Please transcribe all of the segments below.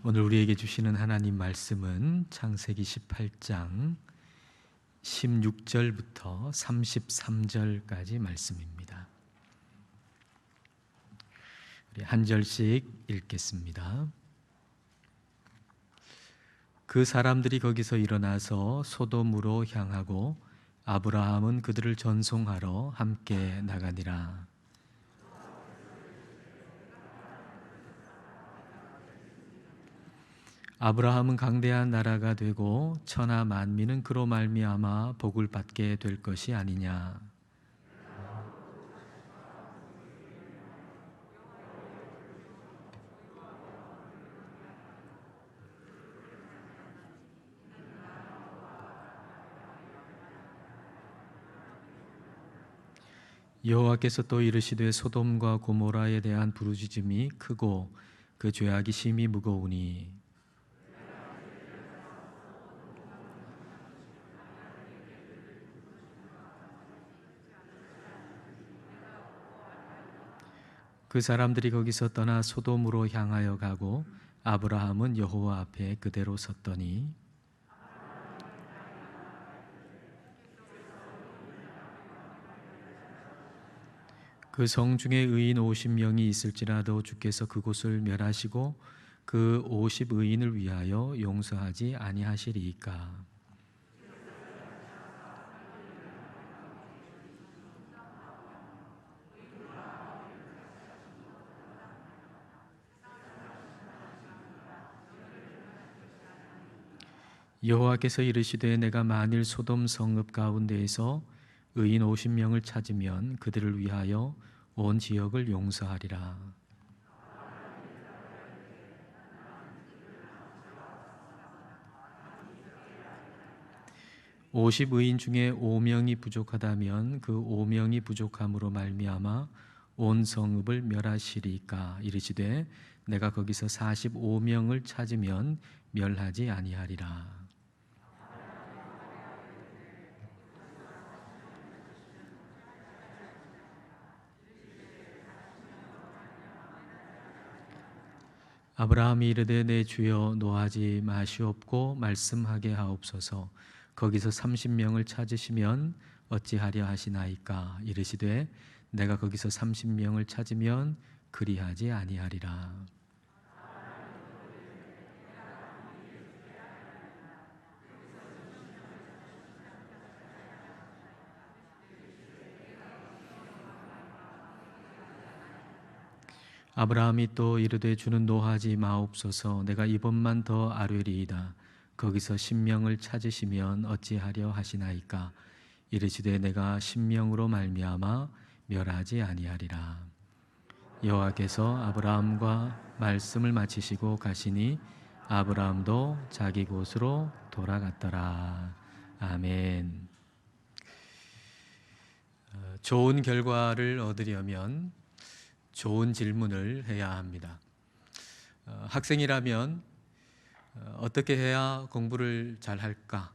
오늘 우리에게 주시는 하나님 말씀은 창세기 18장 16절부터 33절까지 말씀입니다. 우리 한 절씩 읽겠습니다. 그 사람들이 거기서 일어나서 소돔으로 향하고 아브라함은 그들을 전송하러 함께 나가니라. 아브라함은 강대한 나라가 되고 천하 만민은 그로 말미암아 복을 받게 될 것이 아니냐. 여호와께서 또 이르시되 소돔과 고모라에 대한 부르짖음이 크고 그 죄악이 심히 무거우니 그 사람들이 거기서 떠나 소돔으로 향하여 가고 아브라함은 여호와 앞에 그대로 섰더니 그 성 중에 의인 50명이 있을지라도 주께서 그곳을 멸하시고 그 50 의인을 위하여 용서하지 아니하시리이까. 여호와께서 이르시되 내가 만일 소돔 성읍 가운데에서 의인 50명을 찾으면 그들을 위하여 온 지역을 용서하리라. 오십 의인 중에 5명이 부족하다면 그 5명이 부족함으로 말미암아 온 성읍을 멸하시리까. 이르시되 내가 거기서 45명을 찾으면 멸하지 아니하리라. 아브라함이 이르되 내 주여 노하지 마시옵고 말씀하게 하옵소서. 거기서 30명을 찾으시면 어찌하려 하시나이까. 이르시되 내가 거기서 30명을 찾으면 그리하지 아니하리라. 아브라함이 또 이르되 주는 노하지 마옵소서. 내가 이번만 더 아뢰리이다. 거기서 10명을 찾으시면 어찌하려 하시나이까. 이르시되 내가 10명으로 말미암아 멸하지 아니하리라. 여호와께서 아브라함과 말씀을 마치시고 가시니 아브라함도 자기 곳으로 돌아갔더라. 아멘. 좋은 결과를 얻으려면 좋은 질문을 해야 합니다. 학생이라면 어떻게 해야 공부를 잘 할까?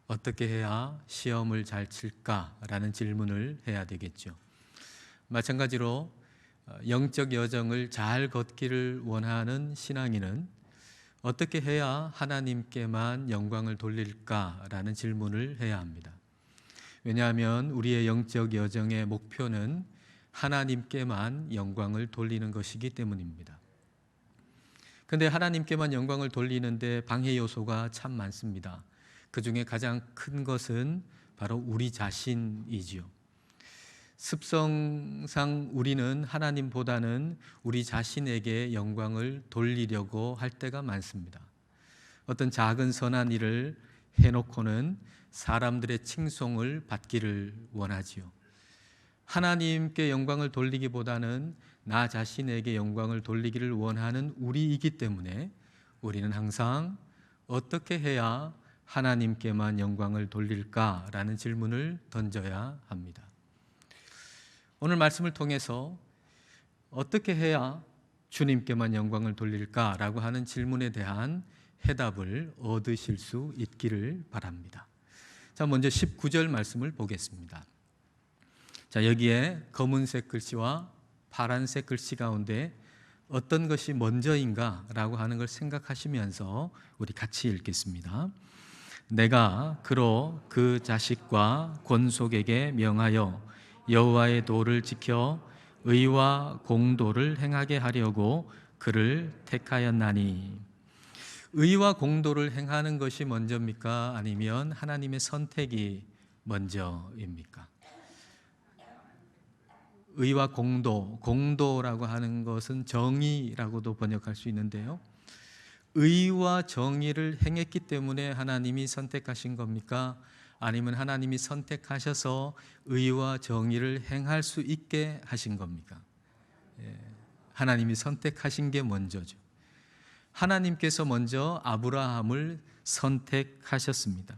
어떻게 해야 시험을 잘 칠까라는 질문을 해야 되겠죠. 마찬가지로 영적 여정을 잘 걷기를 원하는 신앙인은 어떻게 해야 하나님께만 영광을 돌릴까라는 질문을 해야 합니다. 왜냐하면 우리의 영적 여정의 목표는 하나님께만 영광을 돌리는 것이기 때문입니다. 그런데 하나님께만 영광을 돌리는데 방해 요소가 참 많습니다. 그 중에 가장 큰 것은 바로 우리 자신이지요. 습성상 우리는 하나님보다는 우리 자신에게 영광을 돌리려고 할 때가 많습니다. 어떤 작은 선한 일을 해놓고는 사람들의 칭송을 받기를 원하지요. 하나님께 영광을 돌리기보다는 나 자신에게 영광을 돌리기를 원하는 우리이기 때문에 우리는 항상 어떻게 해야 하나님께만 영광을 돌릴까라는 질문을 던져야 합니다. 오늘 말씀을 통해서 어떻게 해야 주님께만 영광을 돌릴까라고 하는 질문에 대한 해답을 얻으실 수 있기를 바랍니다. 자, 먼저 19절 말씀을 보겠습니다. 자, 여기에 검은색 글씨와 파란색 글씨 가운데 어떤 것이 먼저인가라고 하는 걸 생각하시면서 우리 같이 읽겠습니다. 내가 그로 그 자식과 권속에게 명하여 여호와의 도를 지켜 의와 공도를 행하게 하려고 그를 택하였나니. 의와 공도를 행하는 것이 먼저입니까? 아니면 하나님의 선택이 먼저입니까? 의와 공도, 공도라고 하는 것은 정의라고도 번역할 수 있는데요. 의와 정의를 행했기 때문에 하나님이 선택하신 겁니까? 아니면 하나님이 선택하셔서 의와 정의를 행할 수 있게 하신 겁니까? 하나님이 선택하신 게 먼저죠. 하나님께서 먼저 아브라함을 선택하셨습니다.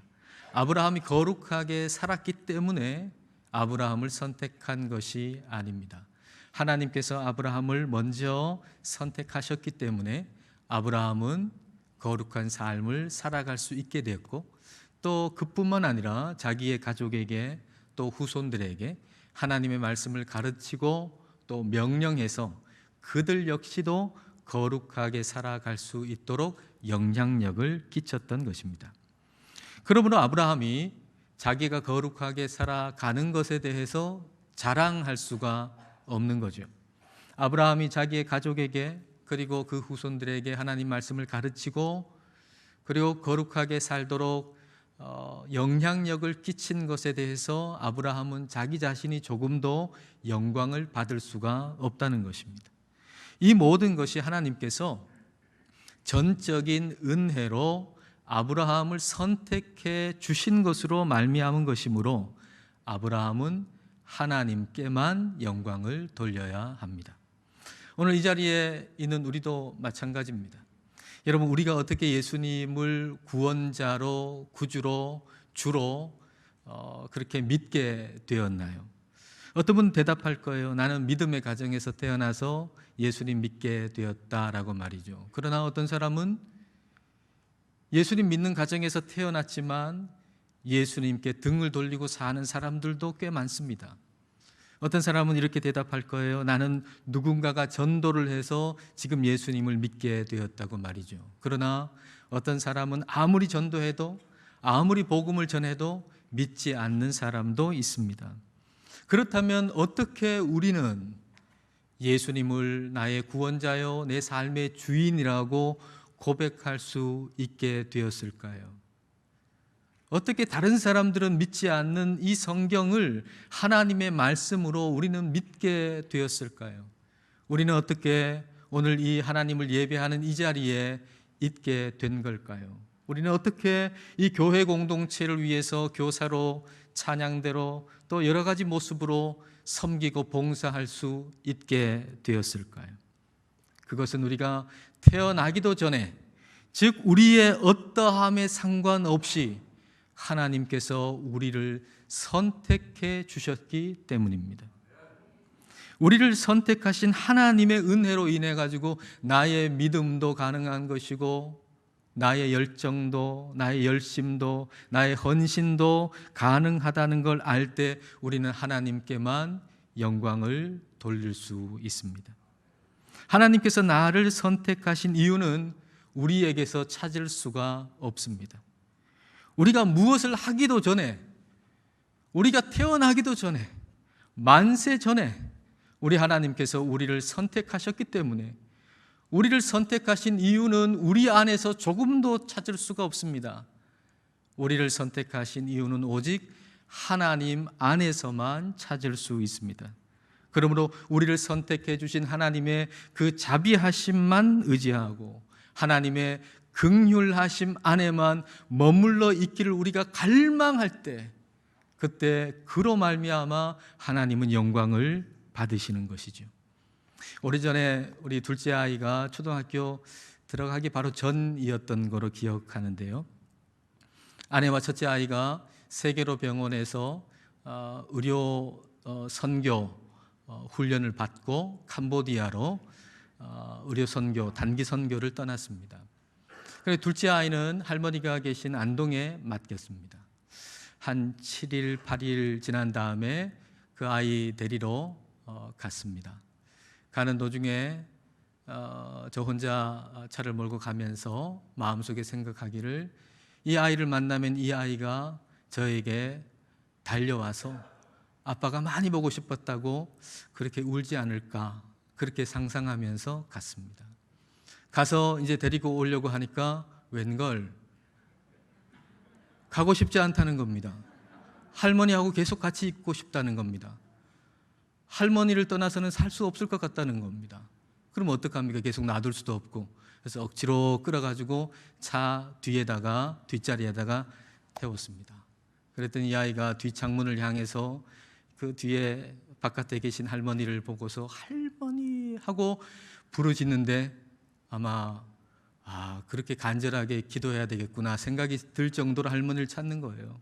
아브라함이 거룩하게 살았기 때문에 아브라함을 선택한 것이 아닙니다. 하나님께서 아브라함을 먼저 선택하셨기 때문에 아브라함은 거룩한 삶을 살아갈 수 있게 되었고, 또 그뿐만 아니라 자기의 가족에게 또 후손들에게 하나님의 말씀을 가르치고 또 명령해서 그들 역시도 거룩하게 살아갈 수 있도록 영향력을 끼쳤던 것입니다. 그러므로 아브라함이 자기가 거룩하게 살아가는 것에 대해서 자랑할 수가 없는 거죠. 아브라함이 자기의 가족에게 그리고 그 후손들에게 하나님 말씀을 가르치고 그리고 거룩하게 살도록 영향력을 끼친 것에 대해서 아브라함은 자기 자신이 조금도 영광을 받을 수가 없다는 것입니다. 이 모든 것이 하나님께서 전적인 은혜로 아브라함을 선택해 주신 것으로 말미암은 것이므로 아브라함은 하나님께만 영광을 돌려야 합니다. 오늘 이 자리에 있는 우리도 마찬가지입니다. 여러분, 우리가 어떻게 예수님을 구원자로, 구주로, 주로 그렇게 믿게 되었나요? 어떤 분은 대답할 거예요. 나는 믿음의 가정에서 태어나서 예수님 믿게 되었다라고 말이죠. 그러나 어떤 사람은 예수님 믿는 가정에서 태어났지만 예수님께 등을 돌리고 사는 사람들도 꽤 많습니다. 어떤 사람은 이렇게 대답할 거예요. 나는 누군가가 전도를 해서 지금 예수님을 믿게 되었다고 말이죠. 그러나 어떤 사람은 아무리 전도해도 아무리 복음을 전해도 믿지 않는 사람도 있습니다. 그렇다면 어떻게 우리는 예수님을 나의 구원자요, 내 삶의 주인이라고 고백할 수 있게 되었을까요? 어떻게 다른 사람들은 믿지 않는 이 성경을 하나님의 말씀으로 우리는 믿게 되었을까요? 우리는 어떻게 오늘 이 하나님을 예배하는 이 자리에 있게 된 걸까요? 우리는 어떻게 이 교회 공동체를 위해서 교사로, 찬양대로 또 여러 가지 모습으로 섬기고 봉사할 수 있게 되었을까요? 그것은 우리가 태어나기도 전에, 즉 우리의 어떠함에 상관없이 하나님께서 우리를 선택해 주셨기 때문입니다. 우리를 선택하신 하나님의 은혜로 인해 가지고 나의 믿음도 가능한 것이고 나의 열정도, 나의 열심도, 나의 헌신도 가능하다는 걸 알 때 우리는 하나님께만 영광을 돌릴 수 있습니다. 하나님께서 나를 선택하신 이유는 우리에게서 찾을 수가 없습니다. 우리가 무엇을 하기도 전에, 우리가 태어나기도 전에, 만세 전에 우리 하나님께서 우리를 선택하셨기 때문에 우리를 선택하신 이유는 우리 안에서 조금도 찾을 수가 없습니다. 우리를 선택하신 이유는 오직 하나님 안에서만 찾을 수 있습니다. 그러므로 우리를 선택해 주신 하나님의 그 자비하심만 의지하고 하나님의 긍휼하심 안에만 머물러 있기를 우리가 갈망할 때, 그때 그로 말미암아 하나님은 영광을 받으시는 것이죠. 오래전에 우리 둘째 아이가 초등학교 들어가기 바로 전이었던 거로 기억하는데요. 아내와 첫째 아이가 세계로 병원에서 의료 선교 훈련을 받고 캄보디아로 의료 선교, 단기 선교를 떠났습니다. 그래서 둘째 아이는 할머니가 계신 안동에 맡겼습니다. 한 7일, 8일 지난 다음에 그 아이 데리러 갔습니다. 가는 도중에 저 혼자 차를 몰고 가면서 마음속에 생각하기를, 이 아이를 만나면 이 아이가 저에게 달려와서 아빠가 많이 보고 싶었다고 그렇게 울지 않을까, 그렇게 상상하면서 갔습니다. 가서 이제 데리고 오려고 하니까 웬걸 가고 싶지 않다는 겁니다. 할머니하고 계속 같이 있고 싶다는 겁니다. 할머니를 떠나서는 살 수 없을 것 같다는 겁니다. 그럼 어떡합니까? 계속 놔둘 수도 없고. 그래서 억지로 끌어가지고 차 뒷자리에다가 태웠습니다. 그랬더니 이 아이가 뒷창문을 향해서 그 뒤에 바깥에 계신 할머니를 보고서 할머니 하고 부르짖는데, 아마 그렇게 간절하게 기도해야 되겠구나 생각이 들 정도로 할머니를 찾는 거예요.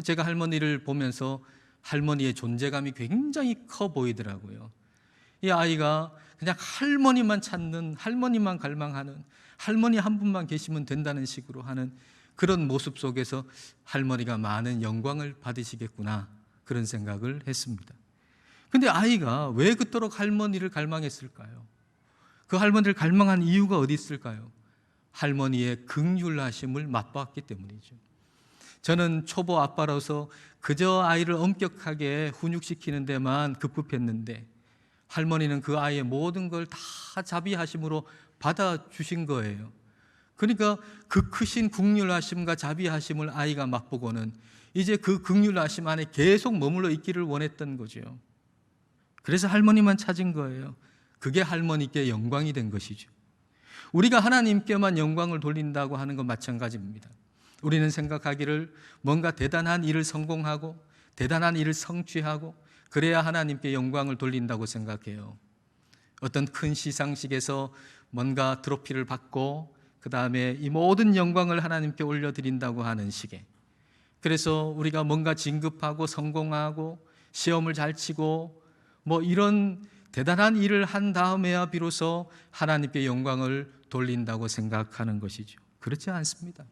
제가 할머니를 보면서 할머니의 존재감이 굉장히 커 보이더라고요. 이 아이가 그냥 할머니만 찾는, 할머니만 갈망하는, 할머니 한 분만 계시면 된다는 식으로 하는 그런 모습 속에서 할머니가 많은 영광을 받으시겠구나, 그런 생각을 했습니다. 근데 아이가 왜 그토록 할머니를 갈망했을까요? 그 할머니를 갈망한 이유가 어디 있을까요? 할머니의 긍휼하심을 맛보았기 때문이죠. 저는 초보 아빠로서 그저 아이를 엄격하게 훈육시키는 데만 급급했는데, 할머니는 그 아이의 모든 걸 다 자비하심으로 받아주신 거예요. 그러니까 그 크신 긍휼하심과 자비하심을 아이가 맛보고는 이제 그 긍휼하심 안에 계속 머물러 있기를 원했던 거죠. 그래서 할머니만 찾은 거예요. 그게 할머니께 영광이 된 것이죠. 우리가 하나님께만 영광을 돌린다고 하는 건 마찬가지입니다. 우리는 생각하기를 뭔가 대단한 일을 성공하고 대단한 일을 성취하고 그래야 하나님께 영광을 돌린다고 생각해요. 어떤 큰 시상식에서 뭔가 트로피를 받고 그 다음에 이 모든 영광을 하나님께 올려드린다고 하는 식의, 그래서 우리가 뭔가 진급하고 성공하고 시험을 잘 치고 뭐 이런 대단한 일을 한 다음에야 비로소 하나님께 영광을 돌린다고 생각하는 것이죠. 그렇지 않습니다.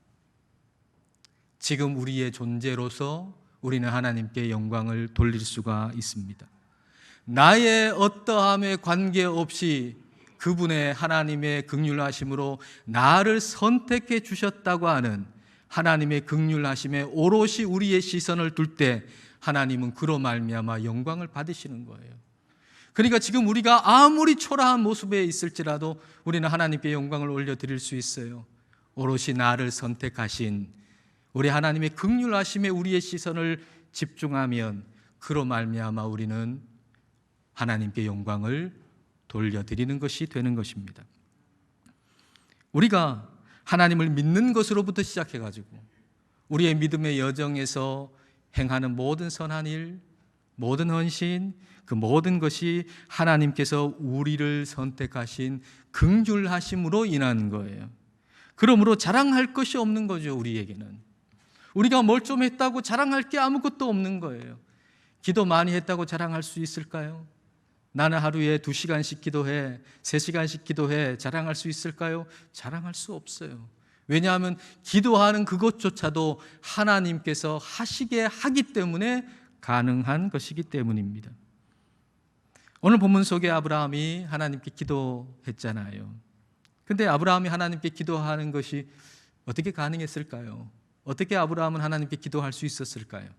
지금 우리의 존재로서 우리는 하나님께 영광을 돌릴 수가 있습니다. 나의 어떠함에 관계없이 그분의 하나님의 긍휼하심으로 나를 선택해 주셨다고 하는 하나님의 긍휼하심에 오롯이 우리의 시선을 둘 때 하나님은 그로 말미암아 영광을 받으시는 거예요. 그러니까 지금 우리가 아무리 초라한 모습에 있을지라도 우리는 하나님께 영광을 올려드릴 수 있어요. 오롯이 나를 선택하신 우리 하나님의 긍휼하심에 우리의 시선을 집중하면 그로 말미암아 우리는 하나님께 영광을 돌려드리는 것이 되는 것입니다. 우리가 하나님을 믿는 것으로부터 시작해가지고 우리의 믿음의 여정에서 행하는 모든 선한 일, 모든 헌신, 그 모든 것이 하나님께서 우리를 선택하신 긍휼하심으로 인한 거예요. 그러므로 자랑할 것이 없는 거죠. 우리에게는 우리가 뭘 좀 했다고 자랑할 게 아무것도 없는 거예요. 기도 많이 했다고 자랑할 수 있을까요? 나는 하루에 2시간씩 기도해, 3시간씩 기도해, 자랑할 수 있을까요? 자랑할 수 없어요. 왜냐하면 기도하는 그것조차도 하나님께서 하시게 하기 때문에 가능한 것이기 때문입니다. 오늘 본문 속에 아브라함이 하나님께 기도했잖아요. 근데 아브라함이 하나님께 기도하는 것이 어떻게 가능했을까요? 어떻게 아브라함은 하나님께 기도할 수 있었을까요?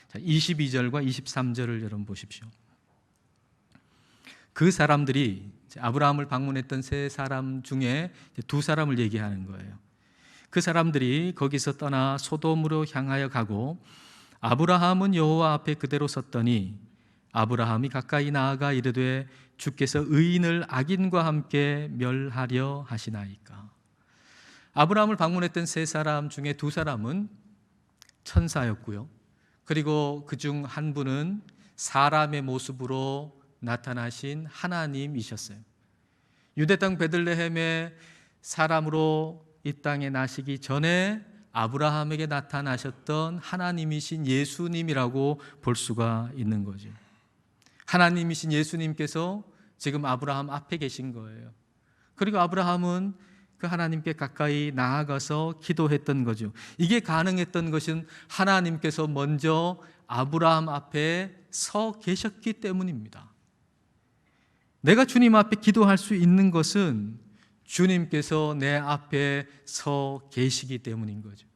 자, 22절과 23절을 여러분 보십시오. 그 사람들이 아브라함을 방문했던 3사람 중에 2사람을 얘기하는 거예요. 그 사람들이 거기서 떠나 소돔으로 향하여 가고 아브라함은 여호와 앞에 그대로 섰더니 아브라함이 가까이 나아가 이르되 주께서 의인을 악인과 함께 멸하려 하시나이까. 아브라함을 방문했던 3사람 중에 2사람은 천사였고요. 그리고 그중 한 분은 사람의 모습으로 나타나신 하나님이셨어요. 유대 땅 베들레헴에 사람으로 이 땅에 나시기 전에 아브라함에게 나타나셨던 하나님이신 예수님이라고 볼 수가 있는 거죠. 하나님이신 예수님께서 지금 아브라함 앞에 계신 거예요. 그리고 아브라함은 그 하나님께 가까이 나아가서 기도했던 거죠. 이게 가능했던 것은 하나님께서 먼저 아브라함 앞에 서 계셨기 때문입니다. 내가 주님 앞에 기도할 수 있는 것은 주님께서 내 앞에 서 계시기 때문인 거죠.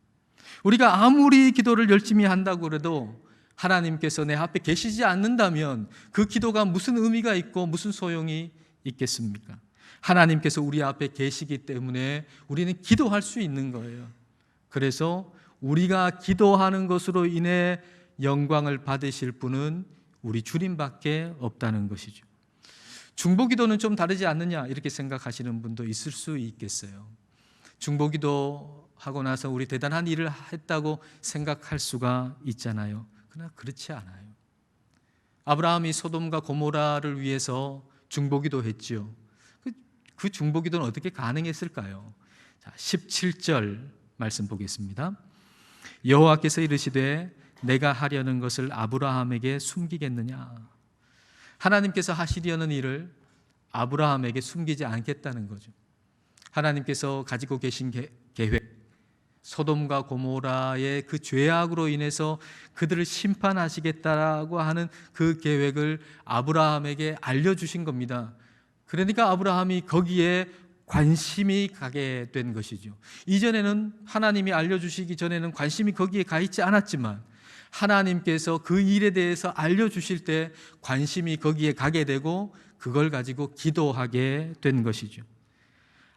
우리가 아무리 기도를 열심히 한다고 그래도 하나님께서 내 앞에 계시지 않는다면 그 기도가 무슨 의미가 있고 무슨 소용이 있겠습니까? 하나님께서 우리 앞에 계시기 때문에 우리는 기도할 수 있는 거예요. 그래서 우리가 기도하는 것으로 인해 영광을 받으실 분은 우리 주님밖에 없다는 것이죠. 중보기도는 좀 다르지 않느냐 이렇게 생각하시는 분도 있을 수 있겠어요. 중보기도 하고 나서 우리 대단한 일을 했다고 생각할 수가 있잖아요. 그러나 그렇지 않아요. 아브라함이 소돔과 고모라를 위해서 중보기도 했지요. 그 중보기도는 어떻게 가능했을까요? 자, 17절 말씀 보겠습니다. 여호와께서 이르시되 내가 하려는 것을 아브라함에게 숨기겠느냐? 하나님께서 하시려는 일을 아브라함에게 숨기지 않겠다는 거죠. 하나님께서 가지고 계신 계획, 소돔과 고모라의 그 죄악으로 인해서 그들을 심판하시겠다라고 하는 그 계획을 아브라함에게 알려주신 겁니다. 그러니까 아브라함이 거기에 관심이 가게 된 것이죠. 이전에는 하나님이 알려주시기 전에는 관심이 거기에 가 있지 않았지만 하나님께서 그 일에 대해서 알려주실 때 관심이 거기에 가게 되고 그걸 가지고 기도하게 된 것이죠.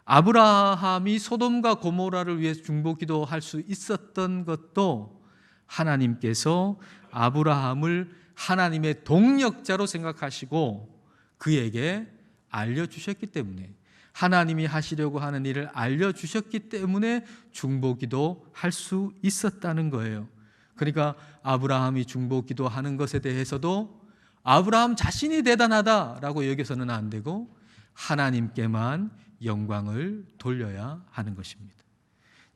아브라함이 소돔과 고모라를 위해서 중보기도 할 수 있었던 것도 하나님께서 아브라함을 하나님의 동력자로 생각하시고 그에게 알려주셨기 때문에, 하나님이 하시려고 하는 일을 알려주셨기 때문에 중보기도 할 수 있었다는 거예요. 그러니까 아브라함이 중보기도 하는 것에 대해서도 아브라함 자신이 대단하다라고 여겨서는 안 되고 하나님께만 영광을 돌려야 하는 것입니다.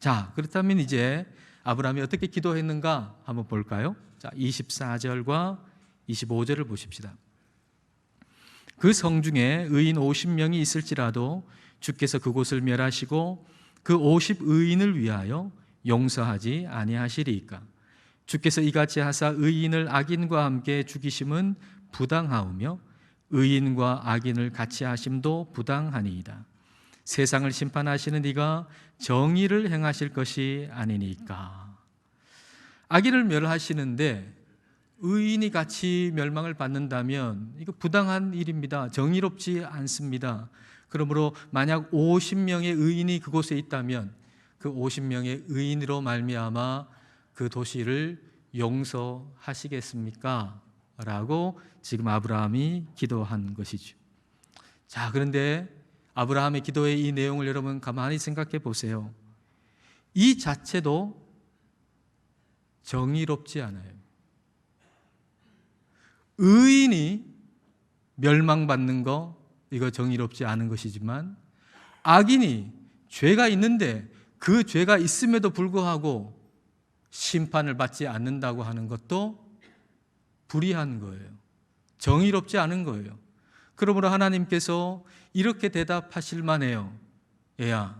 자, 그렇다면 이제 아브라함이 어떻게 기도했는가 한번 볼까요? 자, 24절과 25절을 보십시다. 그 성중에 의인 50명이 있을지라도 주께서 그곳을 멸하시고 그 50의인을 위하여 용서하지 아니하시리이까? 주께서 이같이 하사 의인을 악인과 함께 죽이심은 부당하오며 의인과 악인을 같이 하심도 부당하니이다. 세상을 심판하시는 이가 정의를 행하실 것이 아니니까. 악인을 멸하시는데 의인이 같이 멸망을 받는다면 이거 부당한 일입니다. 정의롭지 않습니다. 그러므로 만약 50명의 의인이 그곳에 있다면 그 50명의 의인으로 말미암아 그 도시를 용서하시겠습니까? 라고 지금 아브라함이 기도한 것이죠. 자, 그런데 아브라함의 기도의 이 내용을 여러분 가만히 생각해 보세요. 이 자체도 정의롭지 않아요. 의인이 멸망받는 거 이거 정의롭지 않은 것이지만 악인이 죄가 있는데 그 죄가 있음에도 불구하고 심판을 받지 않는다고 하는 것도 불의한 거예요. 정의롭지 않은 거예요. 그러므로 하나님께서 이렇게 대답하실 만해요. 얘야,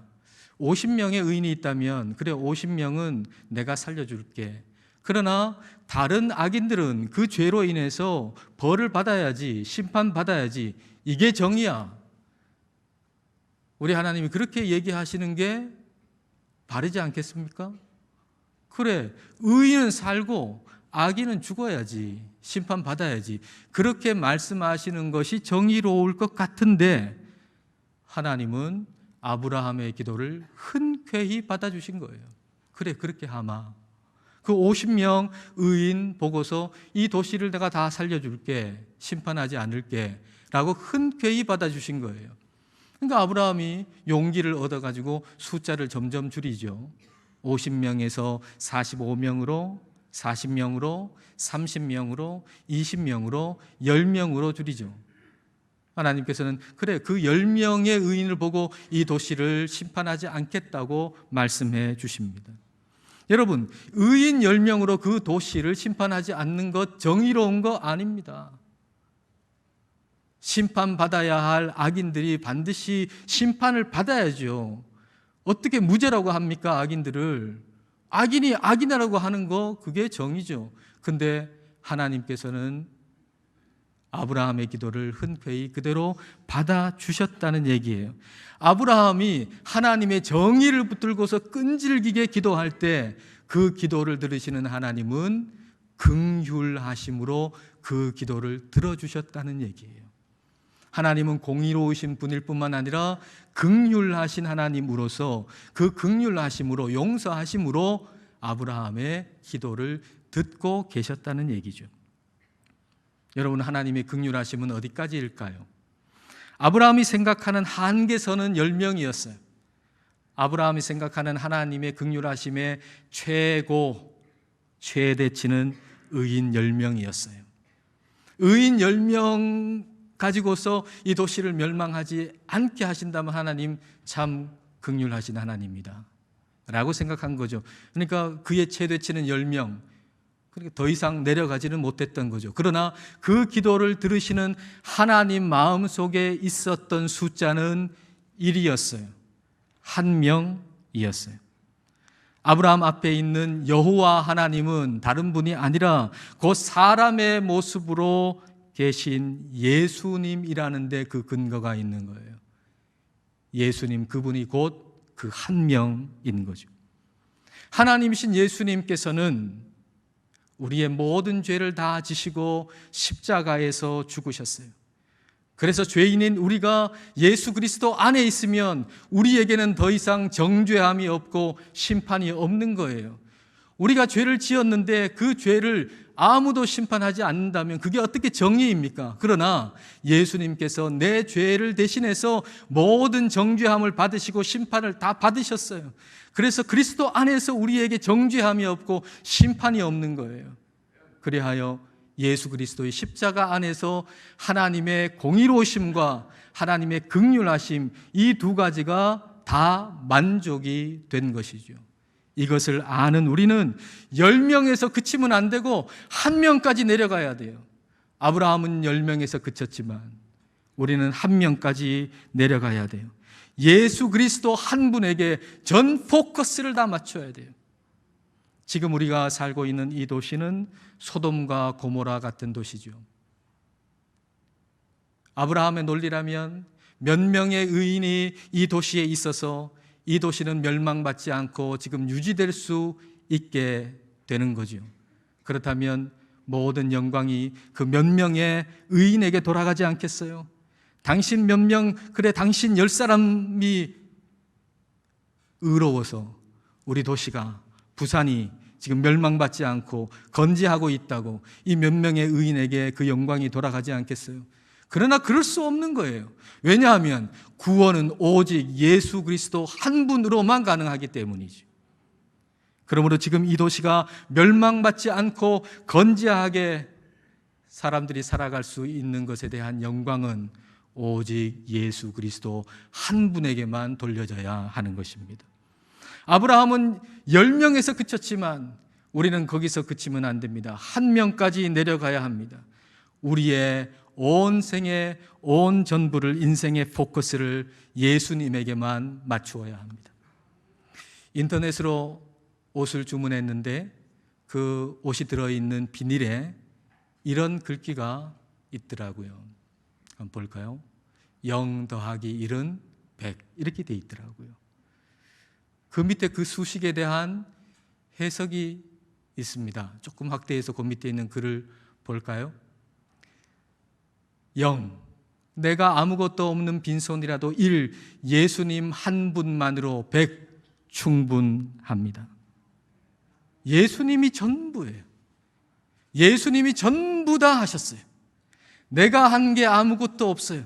50명의 의인이 있다면 그래 50명은 내가 살려줄게. 그러나 다른 악인들은 그 죄로 인해서 벌을 받아야지, 심판받아야지. 이게 정의야. 우리 하나님이 그렇게 얘기하시는 게 바르지 않겠습니까? 그래, 의인은 살고 악인은 죽어야지, 심판받아야지. 그렇게 말씀하시는 것이 정의로울 것 같은데 하나님은 아브라함의 기도를 흔쾌히 받아주신 거예요. 그래, 그렇게 하마. 그 50명 의인 보고서 이 도시를 내가 다 살려줄게, 심판하지 않을게 라고 흔쾌히 받아주신 거예요. 그러니까 아브라함이 용기를 얻어가지고 숫자를 점점 줄이죠. 50명에서 45명으로, 40명으로, 30명으로, 20명으로, 10명으로 줄이죠. 하나님께서는 그래, 그 10명의 의인을 보고 이 도시를 심판하지 않겠다고 말씀해 주십니다. 여러분, 의인 10명으로 그 도시를 심판하지 않는 것 정의로운 거 아닙니다. 심판받아야 할 악인들이 반드시 심판을 받아야죠. 어떻게 무죄라고 합니까, 악인들을? 악인이 악인이라고 하는 거 그게 정의죠. 근데 하나님께서는 아브라함의 기도를 흔쾌히 그대로 받아주셨다는 얘기예요. 아브라함이 하나님의 정의를 붙들고서 끈질기게 기도할 때 그 기도를 들으시는 하나님은 긍휼하심으로 그 기도를 들어주셨다는 얘기예요. 하나님은 공의로우신 분일 뿐만 아니라 긍휼하신 하나님으로서 그 긍휼하심으로, 용서하심으로 아브라함의 기도를 듣고 계셨다는 얘기죠. 여러분, 하나님의 긍휼하심은 어디까지일까요? 아브라함이 생각하는 한계선은 10명이었어요. 아브라함이 생각하는 하나님의 긍휼하심의 최대치는 의인 10명이었어요. 의인 10명 가지고서 이 도시를 멸망하지 않게 하신다면 하나님 참 긍휼하신 하나님입니다 라고 생각한 거죠. 그러니까 그의 최대치는 10명, 그러니까 더 이상 내려가지는 못했던 거죠. 그러나 그 기도를 들으시는 하나님 마음속에 있었던 숫자는 1이었어요. 1명이었어요. 아브라함 앞에 있는 여호와 하나님은 다른 분이 아니라 그 사람의 모습으로 계신 예수님이라는 데 그 근거가 있는 거예요. 예수님, 그분이 곧 그 한 명인 거죠. 하나님이신 예수님께서는 우리의 모든 죄를 다 지시고 십자가에서 죽으셨어요. 그래서 죄인인 우리가 예수 그리스도 안에 있으면 우리에게는 더 이상 정죄함이 없고 심판이 없는 거예요. 우리가 죄를 지었는데 그 죄를 아무도 심판하지 않는다면 그게 어떻게 정의입니까? 그러나 예수님께서 내 죄를 대신해서 모든 정죄함을 받으시고 심판을 다 받으셨어요. 그래서 그리스도 안에서 우리에게 정죄함이 없고 심판이 없는 거예요. 그리하여 예수 그리스도의 십자가 안에서 하나님의 공의로우심과 하나님의 긍휼하심, 이 두 가지가 다 만족이 된 것이죠. 이것을 아는 우리는 10명에서 그치면 안 되고 1명까지 내려가야 돼요. 아브라함은 10명에서 그쳤지만 우리는 1명까지 내려가야 돼요. 예수 그리스도 한 분에게 전 포커스를 다 맞춰야 돼요. 지금 우리가 살고 있는 이 도시는 소돔과 고모라 같은 도시죠. 아브라함의 논리라면 몇 명의 의인이 이 도시에 있어서 이 도시는 멸망받지 않고 지금 유지될 수 있게 되는 거죠. 그렇다면 모든 영광이 그 몇 명의 의인에게 돌아가지 않겠어요? 당신 몇 명, 그래 당신 10사람이 의로워서 우리 도시가, 부산이 지금 멸망받지 않고 건재하고 있다고 이 몇 명의 의인에게 그 영광이 돌아가지 않겠어요? 그러나 그럴 수 없는 거예요. 왜냐하면 구원은 오직 예수 그리스도 한 분으로만 가능하기 때문이죠. 그러므로 지금 이 도시가 멸망받지 않고 건재하게 사람들이 살아갈 수 있는 것에 대한 영광은 오직 예수 그리스도 한 분에게만 돌려져야 하는 것입니다. 아브라함은 10명에서 그쳤지만 우리는 거기서 그치면 안 됩니다. 1명까지 내려가야 합니다. 우리의 온 생의 온 전부를, 인생의 포커스를 예수님에게만 맞추어야 합니다. 인터넷으로 옷을 주문했는데 그 옷이 들어있는 비닐에 이런 글귀가 있더라고요. 한번 볼까요? 0 더하기 1은 100 이렇게 돼 있더라고요. 그 밑에 그 수식에 대한 해석이 있습니다. 조금 확대해서 그 밑에 있는 글을 볼까요? 0, 내가 아무것도 없는 빈손이라도 1, 예수님 한 분만으로 100 충분합니다. 예수님이 전부예요. 예수님이 전부 다 하셨어요. 내가 한 게 아무것도 없어요.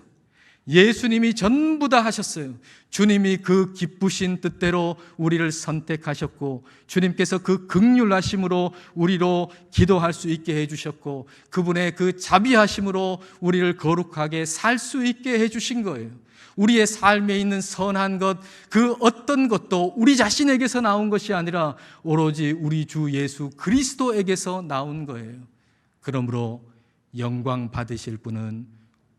예수님이 전부 다 하셨어요. 주님이 그 기쁘신 뜻대로 우리를 선택하셨고, 주님께서 그 긍휼하심으로 우리로 기도할 수 있게 해주셨고, 그분의 그 자비하심으로 우리를 거룩하게 살 수 있게 해주신 거예요. 우리의 삶에 있는 선한 것, 그 어떤 것도 우리 자신에게서 나온 것이 아니라 오로지 우리 주 예수 그리스도에게서 나온 거예요. 그러므로 영광 받으실 분은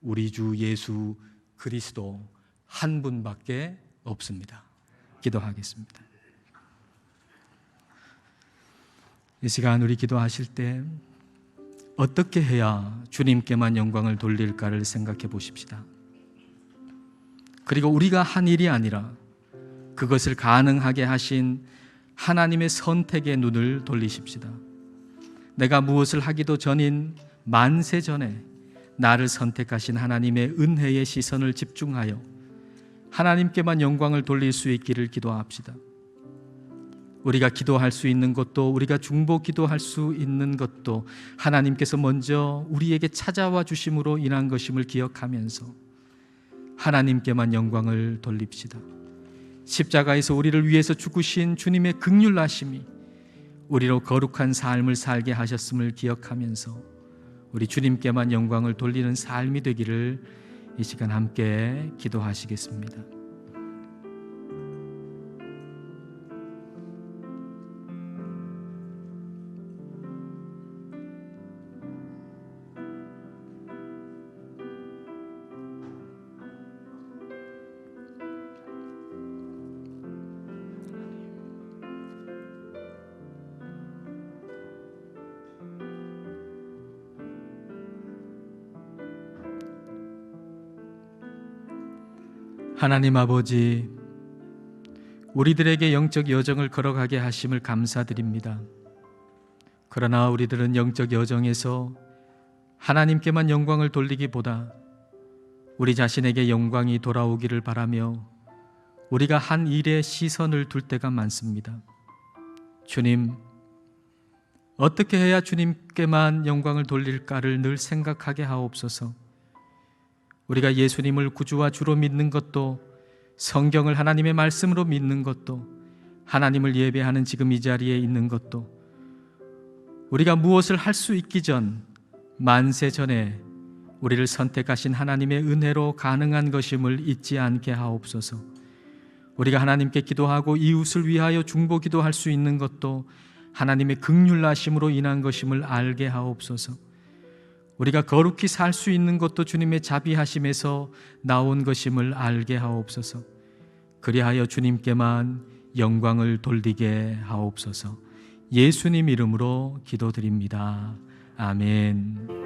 우리 주 예수 그리스도 한 분밖에 없습니다. 기도하겠습니다. 이 시간 우리 기도하실 때 어떻게 해야 주님께만 영광을 돌릴까를 생각해 보십시다. 그리고 우리가 한 일이 아니라 그것을 가능하게 하신 하나님의 선택의 눈을 돌리십시다. 내가 무엇을 하기도 전인 만세 전에 나를 선택하신 하나님의 은혜의 시선을 집중하여 하나님께만 영광을 돌릴 수 있기를 기도합시다. 우리가 기도할 수 있는 것도, 우리가 중보 기도할 수 있는 것도 하나님께서 먼저 우리에게 찾아와 주심으로 인한 것임을 기억하면서 하나님께만 영광을 돌립시다. 십자가에서 우리를 위해서 죽으신 주님의 긍휼하심이 우리로 거룩한 삶을 살게 하셨음을 기억하면서 우리 주님께만 영광을 돌리는 삶이 되기를 이 시간 함께 기도하시겠습니다. 하나님 아버지, 우리들에게 영적 여정을 걸어가게 하심을 감사드립니다. 그러나 우리들은 영적 여정에서 하나님께만 영광을 돌리기보다 우리 자신에게 영광이 돌아오기를 바라며 우리가 한 일에 시선을 둘 때가 많습니다. 주님, 어떻게 해야 주님께만 영광을 돌릴까를 늘 생각하게 하옵소서. 우리가 예수님을 구주와 주로 믿는 것도, 성경을 하나님의 말씀으로 믿는 것도, 하나님을 예배하는 지금 이 자리에 있는 것도, 우리가 무엇을 할 수 있기 전, 만세 전에 우리를 선택하신 하나님의 은혜로 가능한 것임을 잊지 않게 하옵소서. 우리가 하나님께 기도하고 이웃을 위하여 중보 기도할 수 있는 것도 하나님의 긍휼하심으로 인한 것임을 알게 하옵소서. 우리가 거룩히 살 수 있는 것도 주님의 자비하심에서 나온 것임을 알게 하옵소서. 그리하여 주님께만 영광을 돌리게 하옵소서. 예수님 이름으로 기도드립니다. 아멘.